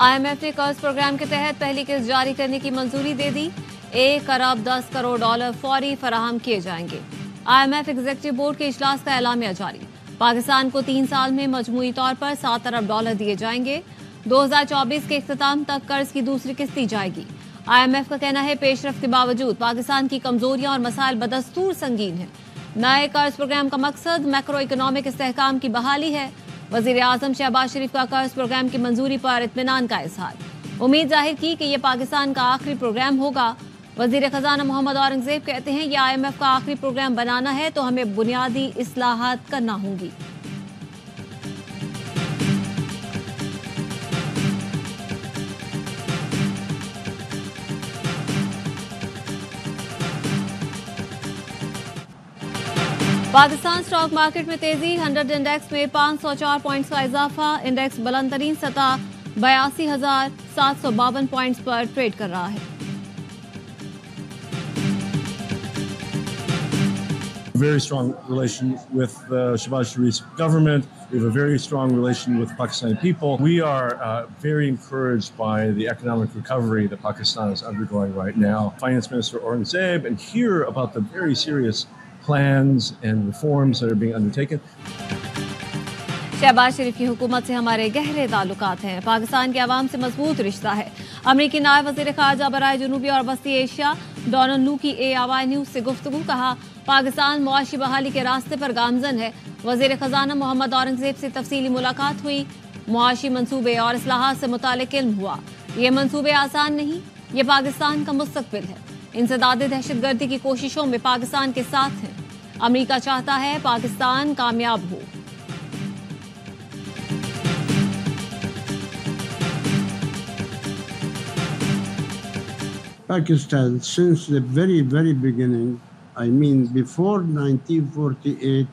IMF ने कर्ज programme के तहत पहली किस्त जारी करने की मंजूरी दे दी। 1 अरब 10 करोड़ डॉलर फौरी फराहम किए जाएंगे। IMF एग्जीक्यूटिव बोर्ड के इजलास का एलामिया जारी। पाकिस्तान को 3 साल में मजमूई तौर पर 7 अरब डॉलर दिए जाएंगे। 2024 के इख्तिताम तक कर्ज की दूसरी किस्त दी जाएगी। IMF का कहना है पेशरफ्त के बावजूद पाकिस्तान की कमजोरियां और मसाइल बदस्तूर संगीन है। नए कर्ज प्रोग्राम का मकसद मैक्रो इकोनॉमिक इस्तेहकाम की बहाली है। वजीर आजम शहबाज शरीफ का कर्ज प्रोग्राम की मंजूरी पर इत्मीनान का इजहार। उम्मीद जाहिर की कि यह पाकिस्तान का आखिरी प्रोग्राम होगा। वजीर खजाना मोहम्मद औरंगजेब कहते हैं यह IMF का आखिरी प्रोग्राम बनाना है तो हमें बुनियादी इस्लाहात करना होंगी। पाकिस्तान स्टॉक मार्केट में तेजी। 100 इंडेक्स में 504 पॉइंट्स का इजाफा। इंडेक्स बुलंद तरीन सतह 82,752 पॉइंट्स पर ट्रेड कर रहा है। Very strong relation with Shehbaz Sharif's government. We have a very strong relation with Pakistani people. We are very encouraged by the economic recovery that Pakistan is undergoing right now. Finance Minister Aurangzeb and hear about the very serious plans and reforms that are being undertaken. Shahbaz शरीफ की हुकूमत से हमारे गहरे ताल्लुकात हैं। पाकिस्तान के अवाम से मजबूत रिश्ता है। अमरीकी नायब वज़ीर ख़ारजा बराए जनूबी और वस्ती एशिया डॉनल्ड लू की ARY न्यूज़ से गुफ्तगू। कहा पाकिस्तान मुआशी बहाली के रास्ते पर गामजन है। वज़ीर ख़जाना मोहम्मद औरंगजेब से तफसीली मुलाकात हुई। मुआशी मंसूबे और इस्लाहात से मुतालिक इल्म हुआ। ये मंसूबे आसान नहीं, ये पाकिस्तान का मुस्तक़बिल है। इंसदाद दहशतगर्दी की कोशिशों में पाकिस्तान के साथ हैं। अमरीका चाहता है पाकिस्तान कामयाब हो। Pakistan, since the very, very beginning, I mean before 1948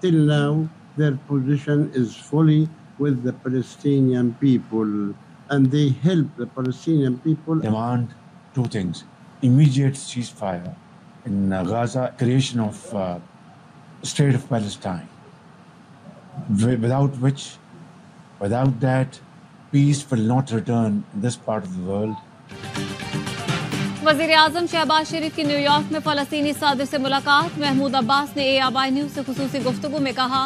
till now, their position is fully with the Palestinian people, and they help the Palestinian people. Demand two things: immediate ceasefire in Gaza, creation of State of Palestine, without that, peace will not return in this part of the world. वज़ीर आज़म शहबाज शरीफ की New York में फ़लस्तीनी सदर से मुलाकात। महमूद अब्बास ने ARY news से खुसूसी गुफ्तगू में कहा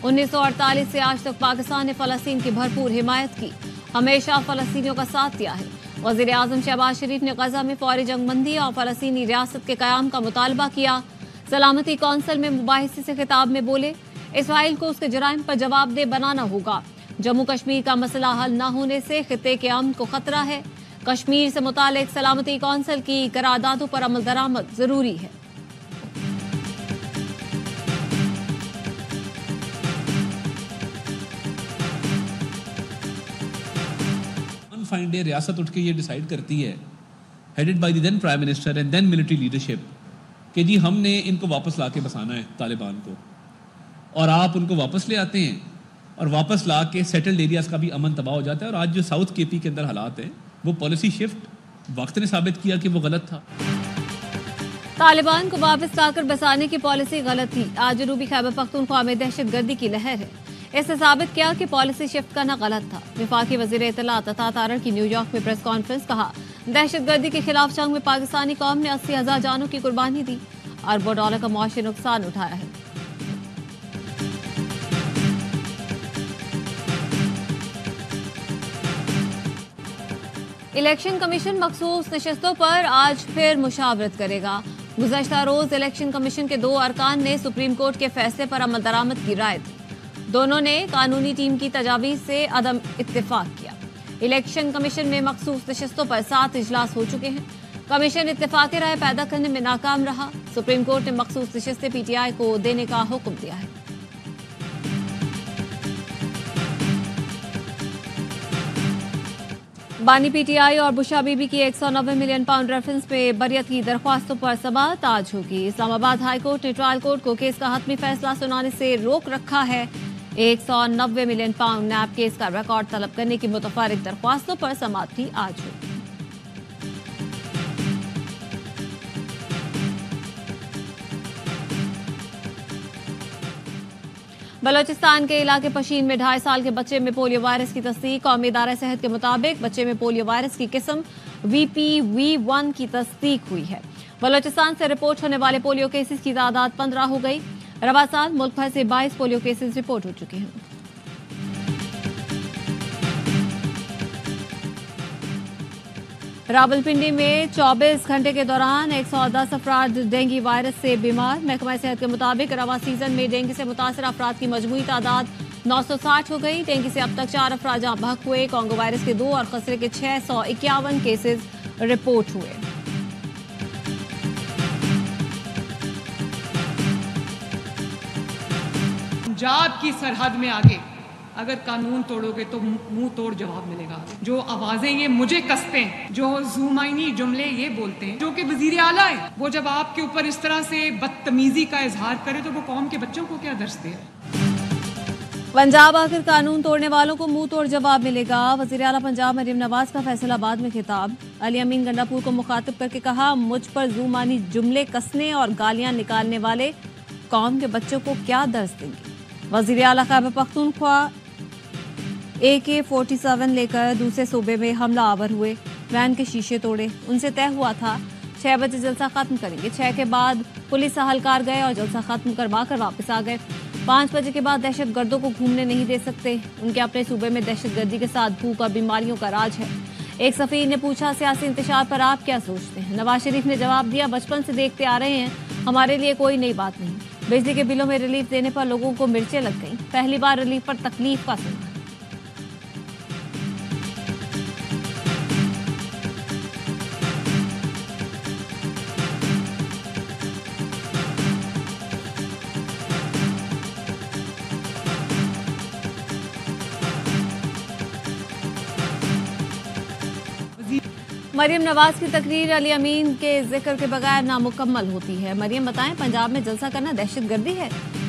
1948 से आज तक पाकिस्तान ने फ़लस्तीन की भरपूर हिमायत की, हमेशा फ़लस्तीनियों का साथ दिया है। वज़ीर आज़म शहबाज शरीफ ने गज़ा में फौरी जंगबंदी और फ़लस्तीनी रियासत के क़याम का मुतालबा किया। सलामती कौंसिल में मुबाहिसे से खिताब में बोले इसराइल को उसके जराइम पर जवाबदेह बनाना होगा। जम्मू कश्मीर का मसला हल न होने से खित्ते के अमन को खतरा है। कश्मीर से मुतालिक सलामती कौंसिल की करारदादों पर अमल दरामद जरूरी है। फाइन डे रियासत उठ के ये डिसाइड करती है, headed by the then prime minister and then military leadership, कि जी हमने इनको वापस ला के बसाना है तालिबान को, और आप उनको वापस ले आते हैं और वापस ला के सेटल्ड एरियाज का भी अमन तबाह हो जाता है। और आज जो साउथ KP के अंदर हालात हैं, वो पॉलिसी शिफ्ट वक्त ने साबित किया कि वो गलत था। तालिबान को वापस लाकर बसाने की पॉलिसी गलत थी। आज जनूबी खैबर पख्तूनख्वा में दहशतगर्दी की लहर है। इससे साबित किया कि पॉलिसी शिफ्ट करना गलत था। वफाकी वजीर इत्तलात अता तारड़ की न्यूयॉर्क में प्रेस कॉन्फ्रेंस। कहा दहशतगर्दी के खिलाफ जंग में पाकिस्तानी कौम ने 80,000 जानों की कुर्बानी दी, अरबों डॉलर का मुआशी नुकसान उठाया है। इलेक्शन कमीशन मखसूस नशस्तों पर आज फिर मुशावरत करेगा। गुज़श्ता रोज इलेक्शन कमीशन के 2 अरकान ने सुप्रीम कोर्ट के फैसले पर अमल दरामद की राय दी। दोनों ने कानूनी टीम की तजावीज़ से अदम इत्तेफाक किया। इलेक्शन कमीशन में मखसूस नशस्तों पर 7 इजलास हो चुके हैं। कमीशन इत्तेफाक राय पैदा करने में नाकाम रहा। सुप्रीम कोर्ट ने मखसूस नशस्तें PTI को देने का हुक्म दिया है। बानी PTI और बुशा बीबी की 190 मिलियन पाउंड रेफरेंस पे बरियत की दरख्वास्तों पर समाअत आज होगी। इस्लामाबाद हाई कोर्ट ने ट्रायल कोर्ट को केस का हतमी फैसला सुनाने से रोक रखा है। 190 मिलियन पाउंड नैब केस का रिकॉर्ड तलब करने की मुतफारिक दरख्वास्तों पर समाअत भी आज होगी। बलोचिस्तान के इलाके पशीन में 2.5 साल के बच्चे में पोलियो वायरस की तस्दीक। कौमी इदारा सेहत के मुताबिक बच्चे में पोलियो वायरस की किस्म VPV1 की तस्दीक हुई है। बलोचिस्तान से रिपोर्ट होने वाले पोलियो केसेस की तादाद 15 हो गई। रवा साल मुल्क भर से 22 पोलियो केसेस रिपोर्ट हो चुके हैं। रावलपिंडी में 24 घंटे के दौरान 110 अफराद डेंगू वायरस से बीमार। महकमा सेहत के मुताबिक रवा सीजन में डेंगू से मुतासर अफराद की मजमूई तादाद 960 हो गई। डेंगू से अब तक 4 अफराद जहां बहक हुए। कांगो वायरस के 2 और खसरे के 651 केसेस रिपोर्ट हुए। पंजाब की सरहद में आगे अगर कानून तोड़ोगे तो मुंह तोड़ जवाब मिलेगा। जो आवाजें ये मुझे कसते हैं, जो जुमाइनी जुमले ये बोलते हैं, जो कि वजीर आला है, वो जब आपके ऊपर इस तरह से बदतमीजी का इजहार करे तो वो कौम के बच्चों को क्या दर्श दे? पंजाब आखिर कानून तोड़ने वालों को मुंह तोड़ जवाब मिलेगा। वजीर आला पंजाब मरियम नवाज का फैसलाबाद में खिताब। अली अमीन गंडापुर को मुखातिब करके कहा, मुझ पर जुमानी जुमले कसने और गालियां निकालने वाले कौम के बच्चों को क्या दर्श देंगे। वजीर आला खैबर पख्तूनख्वा AK-47 लेकर दूसरे सूबे में हमला आवर हुए। वैन के शीशे तोड़े। उनसे तय हुआ था 6 बजे जलसा खत्म करेंगे। 6 के बाद पुलिस अहलकार गए और जलसा खत्म करवा कर वापस आ गए। 5 बजे के बाद दहशत गर्दों को घूमने नहीं दे सकते। उनके अपने सूबे में दहशत गर्दी के साथ भूख और बीमारियों का राज है। एक सफीर ने पूछा, सियासी इंतशार पर आप क्या सोचते हैं? नवाज शरीफ ने जवाब दिया, बचपन से देखते आ रहे हैं, हमारे लिए कोई नई बात नहीं। बिजली के बिलों में रिलीफ देने पर लोगों को मिर्चें लग गई। पहली बार रिलीफ पर तकलीफ का सुना। मरियम नवाज की तकरीर अली अमीन के जिक्र के बगैर नामुकम्मल होती है। मरियम बताएं, पंजाब में जलसा करना दहशतगर्दी है?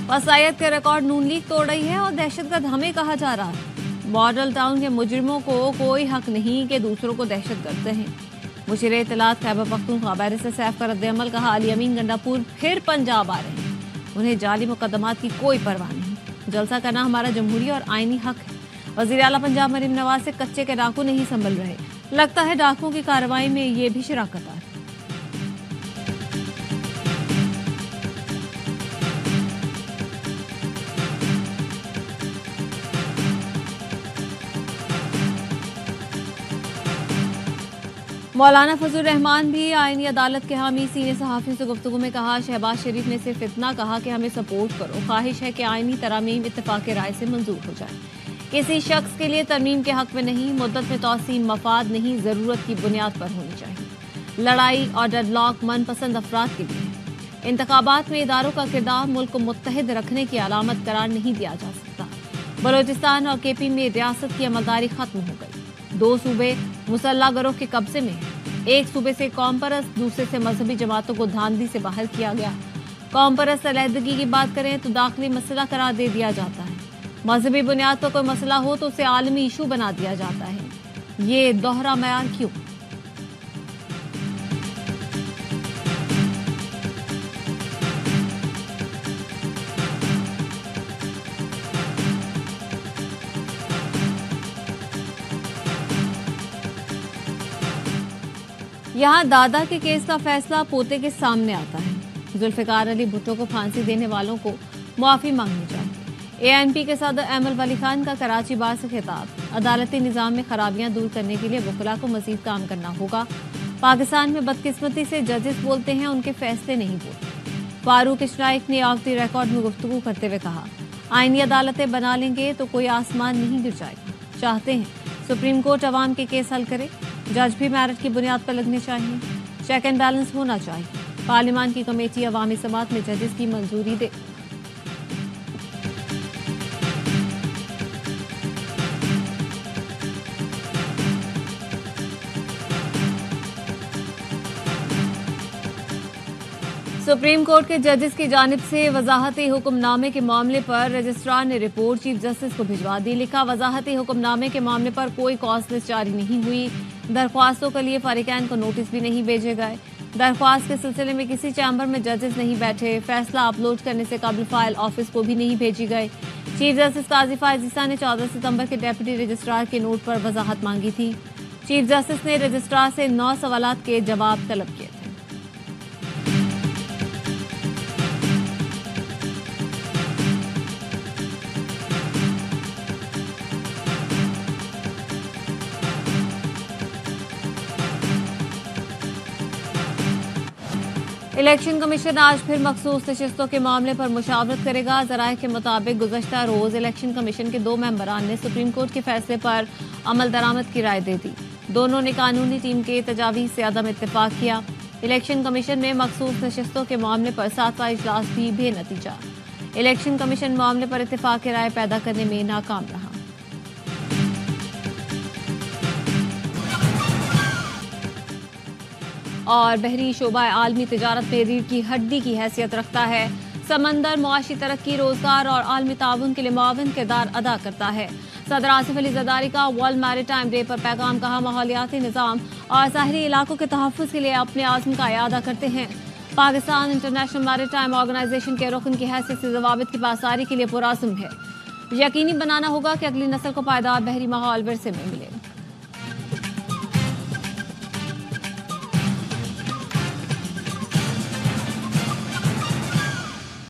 वसायत के रिकॉर्ड नून लीग तोड़ रही है और दहशतगर्द हमें कहा जा रहा है। मॉडल टाउन के मुजरिमों को कोई हक नहीं कि दूसरों को दहशतगर्द कहें। मुशीर इत्तलात खैबर पख्तूनख्वा बैरिस्टर सैफ का रद्द-ए-अमल। कहा, अली अमीन गंडापुर फिर पंजाब आ रहे हैं। उन्हें जाली मुकदमात की कोई परवाह नहीं। जलसा करना हमारा जमहूरी और आईनी हक है। वजीर आला पंजाब मरियम नवाज से कच्चे के डाकू नहीं संभल रहे। लगता है डाकुओं की कार्रवाई में ये भी शराकत है। मौलाना फजल रहमान भी आईनी अदालत के हामी। सीनियर सहाफियों से गुफ्तगू में कहा, शहबाज शरीफ ने सिर्फ इतना कहा कि हमें सपोर्ट करो। ख्वाहिश है कि आईनी तरामीम इत्तेफाक राय से मंजूर हो जाए। किसी शख्स के लिए तरमीम के हक में नहीं, मुद्दत में तौसीम मफाद नहीं, जरूरत की बुनियाद पर होनी चाहिए। लड़ाई और डेडलॉक मनपसंद अफराद के लिए। इंतखाबात में इदारों का किरदार मुल्क को मुत्तहिद रखने की अलामत करार नहीं दिया जा सकता। बलोचिस्तान और KP में रियासत की अमलदारी खत्म हो गई। 2 सूबे मुसल्ला गिरोह के कब्जे में हैं। एक सूबे से कौम परस्त, दूसरे से मजहबी जमातों को धांधली से बाहर किया गया। कौम परस्त अलहदगी की बात करें तो दाखिली मसला करार दे दिया जाता है। मजहबी बुनियाद पर कोई मसला हो तो उसे आलमी इशू बना दिया जाता है। ये दोहरा मयार क्यों? यहाँ दादा के केस का फैसला पोते के सामने आता है। जुल्फिकार अली भुट्टो को फांसी देने वालों को मुआफी मांगनी चाहिए। ANP के सदर अहमद वली खान का कराची बार से खिताब। अदालती निज़ाम में खराबियां दूर करने के लिए वकला को मजीद काम करना होगा। पाकिस्तान में बदकिस्मती से जजेस बोलते हैं, उनके फैसले नहीं बोलते। फारूक इशनाइक ने ऑफ द रिकॉर्ड में गुफ्तगू करते हुए कहा, आईनी अदालतें बना लेंगे तो कोई आसमान नहीं गिर जाएगा। चाहते हैं सुप्रीम कोर्ट अवाम के केस हल करे। जज भी मेरिट की बुनियाद पर लगने चाहिए। चेक एंड बैलेंस होना चाहिए। पार्लियामान की कमेटी अवामी समात में जजेस की मंजूरी दे। सुप्रीम कोर्ट के जजेस की जानिब से वजाहती हुक्मनामे के मामले पर रजिस्ट्रार ने रिपोर्ट चीफ जस्टिस को भिजवा दी। लिखा, वजाहती हुक्मनामे के मामले पर कोई कॉज लिस्ट जारी नहीं हुई। दरख्वास्तों के लिए फारिकान को नोटिस भी नहीं भेजे गए। दरख्वास्त के सिलसिले में किसी चैम्बर में जजेस नहीं बैठे, फैसला अपलोड करने से कबल फाइल ऑफिस को भी नहीं भेजी गई। चीफ जस्टिस काजी फायज ईसा ने 14 सितंबर के डेप्यूटी रजिस्ट्रार के नोट पर वजाहत मांगी थी। चीफ जस्टिस ने रजिस्ट्रार से 9 सवालात के जवाब तलब किए थे। इलेक्शन कमीशन आज फिर मखसूस नशिस्तों के मामले पर मुशावरत करेगा। ज़राए के मुताबिक गुज़श्ता रोज़ इलेक्शन कमीशन के 2 मेंबरान ने सुप्रीम कोर्ट के फैसले पर अमल दरामद की राय दे दी। दोनों ने कानूनी टीम के तजावीज़ से अदम इत्तेफाक किया। इलेक्शन कमीशन में मखसूस नशिस्तों के मामले पर 7वां इजलास भी बेनतीजा। इलेक्शन कमीशन मामले पर इत्तेफाक राय पैदा करने में नाकाम रहा। और बहरी शोबा आलमी तिजारत में रीढ़ की हड्डी की हैसियत रखता है। समंदर मुआशी तरक्की, रोजगार और आलमी ताउन के लिए मुआविन किरदार अदा करता है। सदर आसिफ अली ज़रदारी का वर्ल्ड मैरीटाइम डे पर पैगाम, कहा माहौलियाती निज़ाम और साहरी इलाकों के तहफ़्फ़ुज़ के लिए अपने आज़म का इरादा करते हैं। पाकिस्तान इंटरनेशनल मैरीटाइम ऑर्गेनाइजेशन के रुकन की हैसियत से ज़वाबित की पासारी के लिए पुराज़्म है। यकीनी बनाना होगा कि अगली नस्ल को पायदार बहरी माहौल विरसे में मिले।